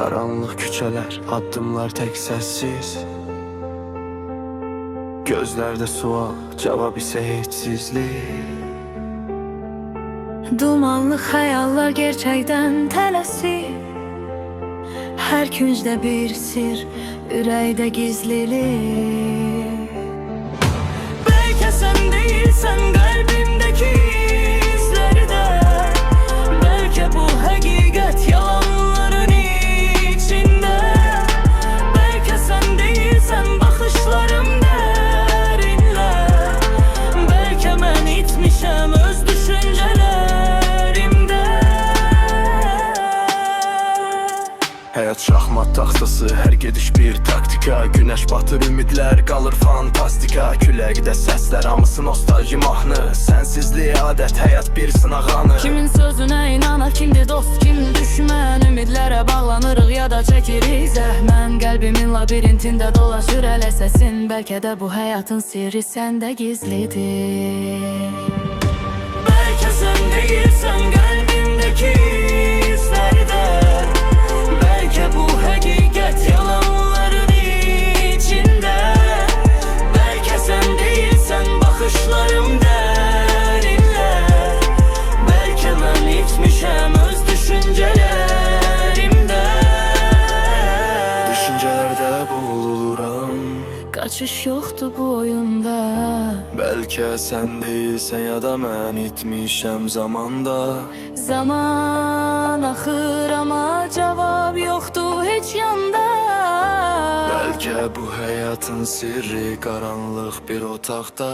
Karanlık küçeler, addımlar tek sessiz. Gözlerde sual, cevap ise hiçsizlik. Dumanlı xəyallar gerçəkdən tələsir. Hər küncdə bir sir, ürəkdə gizlilik. Bəlkə sən deyilsən qəlbimdəki izlərdə. Bəlkə bu həqiqət yalanların içində. Bəlkə sən deyilsən baxışlarım dərinlə. Bəlkə mən itmişəm öz düşüncələrimdə. Həyat şahmat taxtası, hər gediş bir taktika. Günəş batır, ümidlər qalır fantastika. Küləkdə səslər, hamısı nostalji mahnı. Sənsizlik adət, həyat bir sınaq anı. Kimin sözünə inanar, kimdir dost, kim düşmən. Ümidlərə bağlanırıq ya da çəkirik zəhmən. Qəlbimin labirintində dolaşır ələ səsin. Bəlkə də bu həyatın sirri səndə gizlidir. Bəlkə sən deyilsən qəlbimdəki izlərdə. Bəlkə bu həqiqət yalanların içində. Bəlkə sən deyilsən baxışlarım dərinlə. Bəlkə mən itmişəm öz düşüncələrimdə. Düşüncələrdə boğuluram. Qaçış yoxdur bu oyunda. Bəlkə sən deyilsən ya da mən itmişəm zamanda. Zaman axır amma cavab yoxdur heç yanda. Bəlkə bu həyatın sirri qaranlıq bir otaqda.